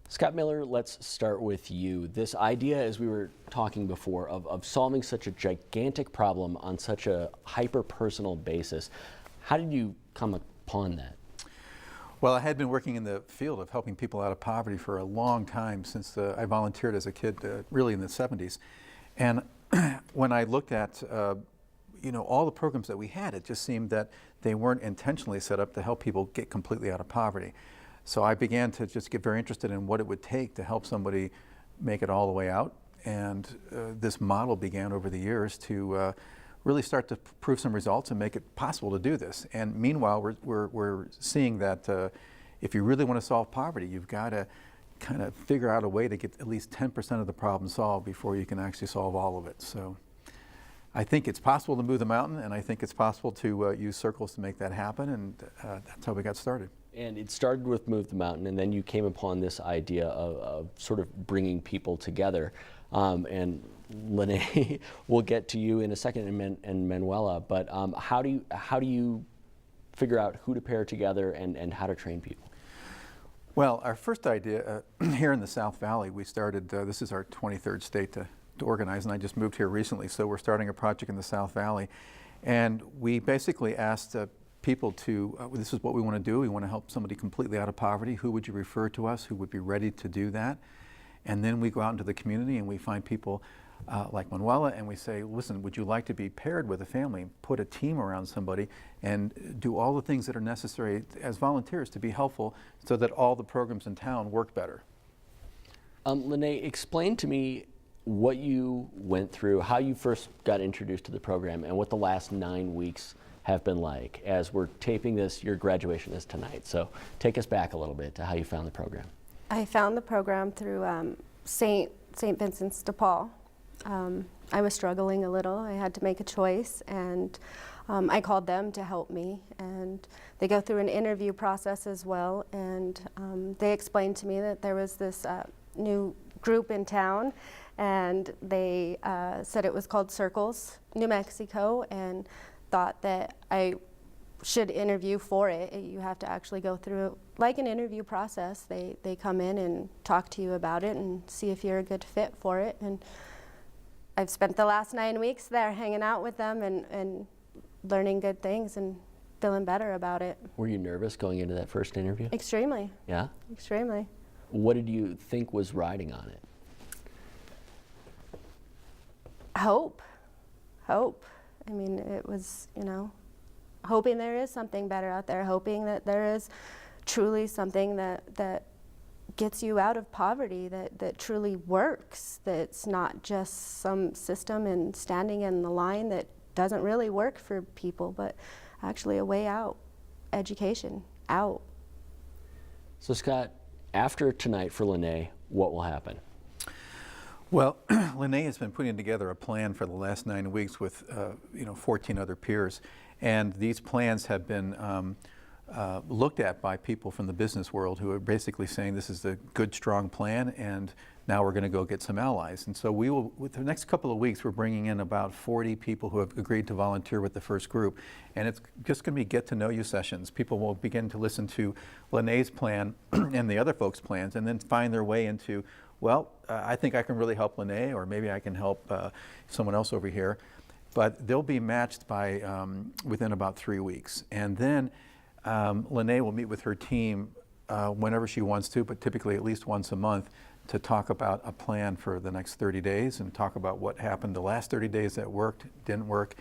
Scott Miller, let's start with you. This idea, as we were talking before, of solving such a gigantic problem on such a hyper-personal basis, how did you come upon that? Well, I had been working in the field of helping people out of poverty for a long time since I volunteered as a kid, really in the 70s. And when I looked at all the programs that we had, it just seemed that they weren't intentionally set up to help people get completely out of poverty. So I began to just get very interested in what it would take to help somebody make it all the way out. And this model began over the years to really start to prove some results and make it possible to do this. And meanwhile, we're seeing that if you really want to solve poverty, you've got to kind of figure out a way to get at least 10% of the problem solved before you can actually solve all of it. So I think it's possible to move the mountain, and I think it's possible to use circles to make that happen, and that's how we got started. And it started with Move the Mountain, and then you came upon this idea of sort of bringing people together. And Lene, we'll get to you in a second, and Manuela, but how do you figure out who to pair together and how to train people? Well, our first idea here in the South Valley, we started, this is our 23rd state to organize, and I just moved here recently, so we're starting a project in the South Valley. And we basically asked people to, this is what we want to do. We want to help somebody completely out of poverty. Who would you refer to us? Who would be ready to do that? And then we go out into the community and we find people like Manuela, and we say, listen, would you like to be paired with a family, put a team around somebody, and do all the things that are necessary as volunteers to be helpful so that all the programs in town work better? Lene, explain to me what you went through, how you first got introduced to the program, and what the last 9 weeks have been like. As we're taping this, your graduation is tonight, so take us back a little bit to how you found the program. I found the program through St. Vincent's de Paul. I was struggling a little. I had to make a choice, and I called them to help me. And they go through an interview process as well, and they explained to me that there was this new group in town, and they said it was called Circles New Mexico, and thought that I should interview for it. You have to actually go through like an interview process. They come in and talk to you about it and see if you're a good fit for it. And I've spent the last 9 weeks there hanging out with them and learning good things and feeling better about it. Were you nervous going into that first interview? Extremely. Yeah? Extremely. What did you think was riding on it? Hope. Hope. I mean, it was, hoping there is something better out there, hoping that there is truly something that gets you out of poverty, that truly works, that's not just some system and standing in the line that doesn't really work for people, but actually a way out, education, out. So Scott, after tonight for Lene, what will happen? Well, Lene has been putting together a plan for the last 9 weeks with 14 other peers, and these plans have been looked at by people from the business world who are basically saying this is a good, strong plan, and now we're going to go get some allies. And so we will, with the next couple of weeks, we're bringing in about 40 people who have agreed to volunteer with the first group, and it's just going to be get-to-know-you sessions. People will begin to listen to Lene's plan and the other folks' plans, and then find their way into, well, I think I can really help Lene, or maybe I can help someone else over here. But they'll be matched by within about 3 weeks. And then Lene will meet with her team whenever she wants to, but typically at least once a month, to talk about a plan for the next 30 days and talk about what happened the last 30 days that worked, didn't work.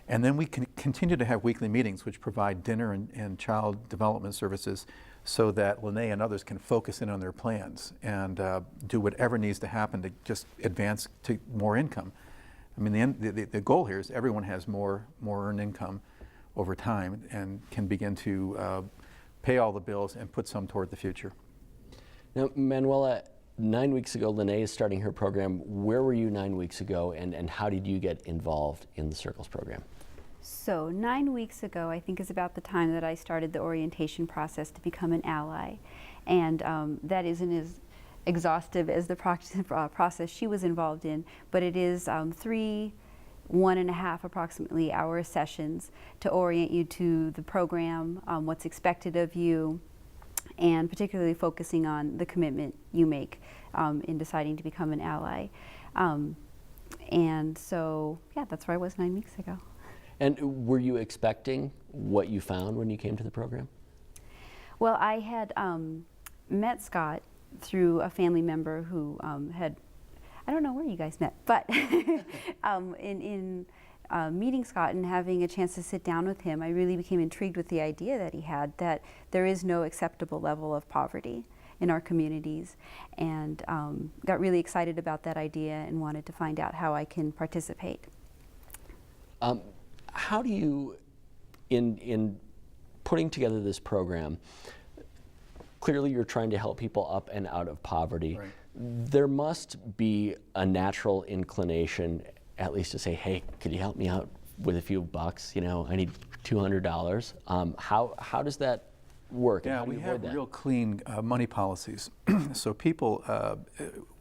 And then we can continue to have weekly meetings which provide dinner and child development services so that Lene and others can focus in on their plans and do whatever needs to happen to just advance to more income. I mean, the goal here is everyone has more earned income over time and can begin to pay all the bills and put some toward the future. Now, Manuela, 9 weeks ago, Lene is starting her program. Where were you 9 weeks ago, and how did you get involved in the Circles program? So 9 weeks ago, I think, is about the time that I started the orientation process to become an ally. And that isn't as exhaustive as the process she was involved in, but it is 3 1.5 approximately hour sessions to orient you to the program, what's expected of you, and particularly focusing on the commitment you make in deciding to become an ally. And so, yeah, that's where I was 9 weeks ago. And were you expecting what you found when you came to the program? Well, I had met Scott through a family member who had, I don't know where you guys met, but in meeting Scott and having a chance to sit down with him, I really became intrigued with the idea that he had, that there is no acceptable level of poverty in our communities, and got really excited about that idea and wanted to find out how I can participate. How do you, in putting together this program, clearly you're trying to help people up and out of poverty. Right. There must be a natural inclination, at least to say, hey, could you help me out with a few bucks? You know, I need $200. How does that work? And Yeah, how do we you have avoid that? real clean money policies. So people,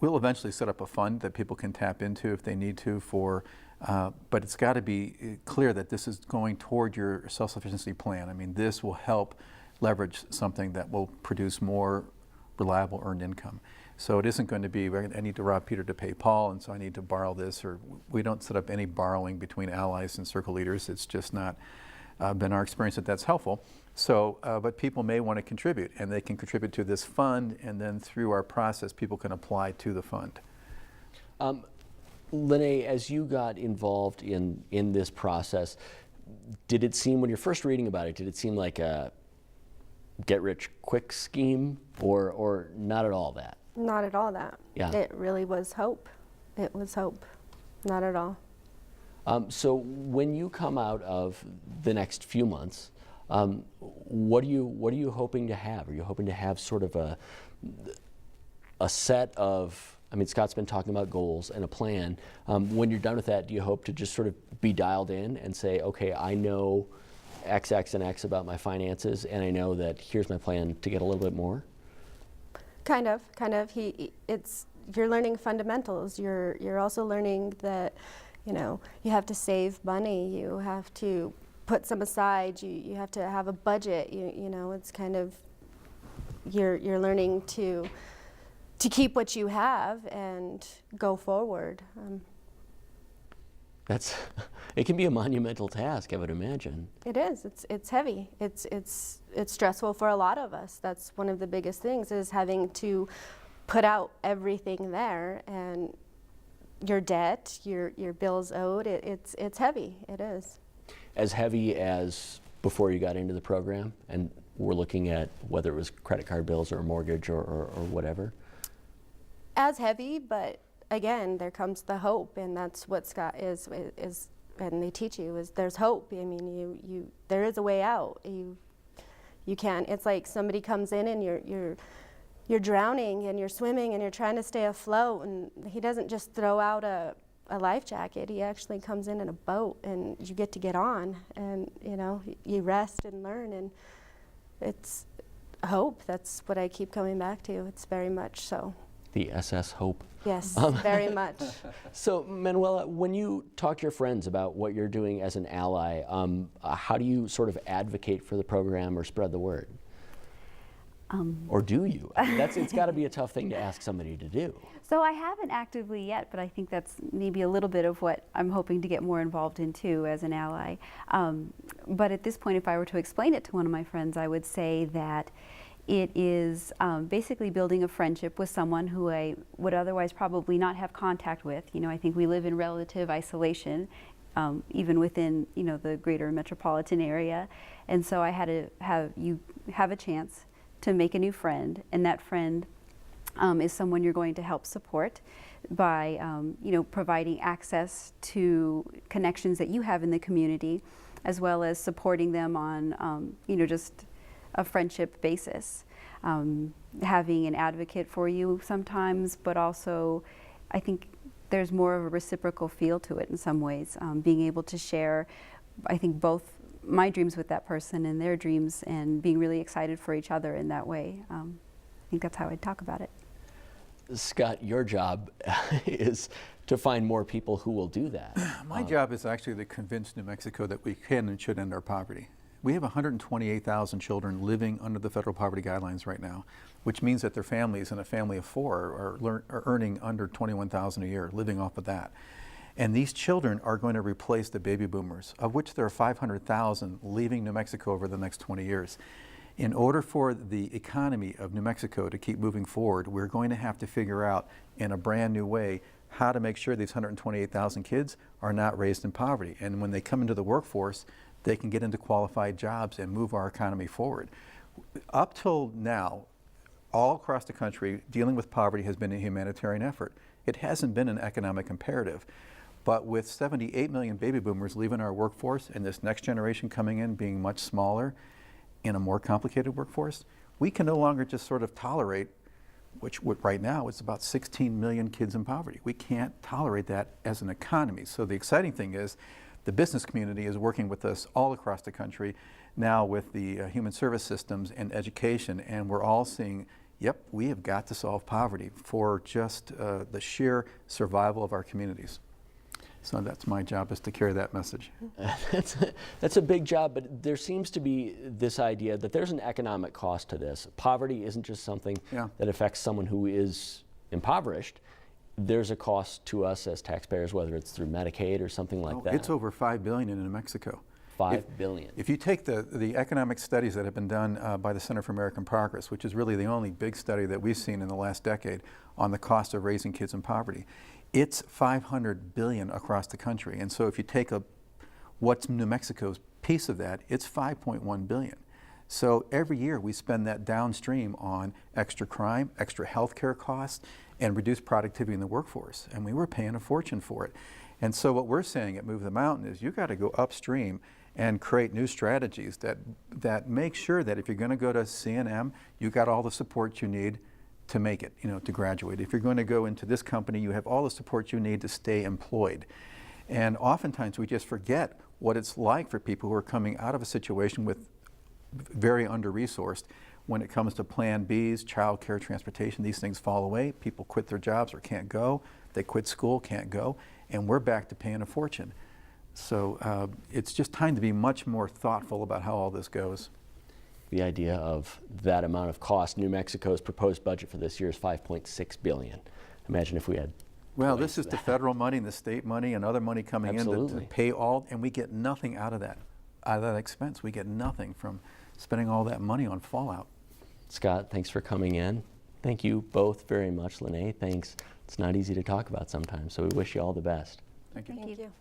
we'll eventually set up a fund that people can tap into if they need to for, but it's got to be clear that this is going toward your self-sufficiency plan. I mean, this will help leverage something that will produce more reliable earned income. So it isn't going to be, I need to rob Peter to pay Paul, and so I need to borrow this, or we don't set up any borrowing between allies and circle leaders. It's just not been our experience that that's helpful. So, but people may want to contribute, and they can contribute to this fund, and then through our process, people can apply to the fund. Lene, as you got involved in this process, did it seem, when you're first reading about it, did it seem like a get-rich-quick scheme, or not at all that? Not at all that. Yeah. It really was hope. It was hope. Not at all. So when you come out of the next few months, what are you hoping to have? Are you hoping to have sort of a set of, I mean, Scott's been talking about goals and a plan. When you're done with that, do you hope to just sort of be dialed in and say, okay, I know X, X, and X about my finances, and I know that here's my plan to get a little bit more? Kind of. You're learning fundamentals. You're also learning that, you know, you have to save money. You have to put some aside. You have to have a budget. You know, it's kind of, you're learning to keep what you have and go forward. It can be a monumental task, I would imagine. It is. It's heavy. It's stressful for a lot of us. That's one of the biggest things, is having to put out everything there, and your debt, your bills owed. It's heavy. It is. As heavy as before you got into the program, and we're looking at whether it was credit card bills or a mortgage or whatever? As heavy, but again, there comes the hope, and that's what Scott is, and they teach you, is there's hope. I mean, there is a way out. You can. It's like somebody comes in and you're drowning and you're swimming and you're trying to stay afloat, and he doesn't just throw out a life jacket. He actually comes in a boat, and you get to get on, and you know, you rest and learn, and it's hope. That's what I keep coming back to. It's very much so. The SS Hope. Yes, very much. So, Manuela, when you talk to your friends about what you're doing as an ally, how do you sort of advocate for the program or spread the word? Or do you? I mean, it's got to be a tough thing to ask somebody to do. So I haven't actively yet, but I think that's maybe a little bit of what I'm hoping to get more involved in too as an ally. But at this point, if I were to explain it to one of my friends, I would say that it is basically building a friendship with someone who I would otherwise probably not have contact with. You know, I think we live in relative isolation, even within, you know, the greater metropolitan area. And so I had to have a chance to make a new friend, and that friend is someone you're going to help support by, you know, providing access to connections that you have in the community, as well as supporting them on, you know, just a friendship basis. Having an advocate for you sometimes, but also I think there's more of a reciprocal feel to it in some ways. Being able to share, I think, both my dreams with that person and their dreams, and being really excited for each other in that way. I think that's how I'd talk about it. Scott, your job is to find more people who will do that. My job is actually to convince New Mexico that we can and should end our poverty. We have 128,000 children living under the federal poverty guidelines right now, which means that their families and a family of 4 are earning under $21,000 a year, living off of that. And these children are going to replace the baby boomers, of which there are 500,000 leaving New Mexico over the next 20 years. In order for the economy of New Mexico to keep moving forward, we're going to have to figure out in a brand new way how to make sure these 128,000 kids are not raised in poverty. And when they come into the workforce, they can get into qualified jobs and move our economy forward. Up till now, all across the country, dealing with poverty has been a humanitarian effort. It hasn't been an economic imperative. But with 78 million baby boomers leaving our workforce and this next generation coming in being much smaller in a more complicated workforce, we can no longer just sort of tolerate, which right now it's about 16 million kids in poverty. We can't tolerate that as an economy. So the exciting thing is the business community is working with us all across the country now with the human service systems and education, and we're all seeing, yep, we have got to solve poverty for just the sheer survival of our communities. So that's my job, is to carry that message. That's a big job, but there seems to be this idea that there's an economic cost to this. Poverty isn't just something that affects someone who is impoverished. There's a cost to us as taxpayers, whether it's through Medicaid or something like that. It's over $5 billion in New Mexico. $5 billion. If you take the economic studies that have been done by the Center for American Progress, which is really the only big study that we've seen in the last decade on the cost of raising kids in poverty, it's $500 billion across the country. And so if you take what's New Mexico's piece of that, it's $5.1 billion. So every year we spend that downstream on extra crime, extra health care costs, and reduced productivity in the workforce. And we were paying a fortune for it. And so what we're saying at Move the Mountain is you've got to go upstream and create new strategies that make sure that if you're going to go to CNM, you got all the support you need to make it, to graduate. If you're going to go into this company, you have all the support you need to stay employed. And oftentimes we just forget what it's like for people who are coming out of a situation with very under-resourced. When it comes to Plan Bs, child care, transportation, these things fall away. People quit their jobs or can't go. They quit school, can't go. And we're back to paying a fortune. So it's just time to be much more thoughtful about how all this goes. The idea of that amount of cost. New Mexico's proposed budget for this year is $5.6 billion. Imagine if we had. Well, this is the federal money and the state money and other money coming in to pay all, and we get nothing out of that expense. We get nothing from spending all that money on fallout. Scott, thanks for coming in. Thank you both very much. Lene, thanks. It's not easy to talk about sometimes, so we wish you all the best. Thank you. Thank you.